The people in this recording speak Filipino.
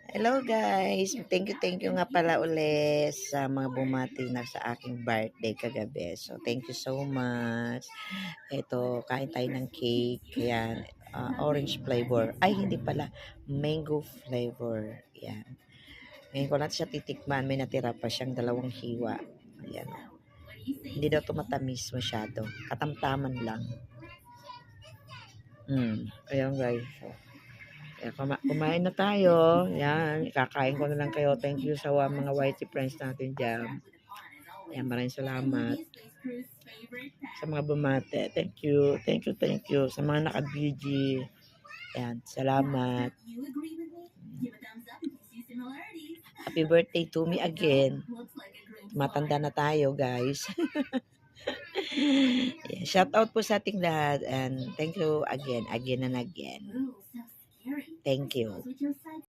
Hello guys! Thank you nga pala ulit sa mga bumati na sa aking birthday kagabi. So, thank you so much. Ito, kain tayo ng cake. Yan, orange flavor. Ay, hindi pala. Mango flavor. Yan. Ngayon ko lang siya titikman. May natira pa siyang dalawang hiwa. Ayan. Hindi daw tumatamis masyado. Katamtaman lang. Ayan guys. So, kumain na tayo. Yan, kakain ko na lang kayo. Thank you sa mga YT friends natin dyan. Yan, maraming salamat sa mga bumate. Thank you. Sa mga naka-BG. Yan, salamat. Happy birthday to me again. Matanda na tayo, guys. Yeah, shout out po sa ating lahat and thank you again and again. Thank you.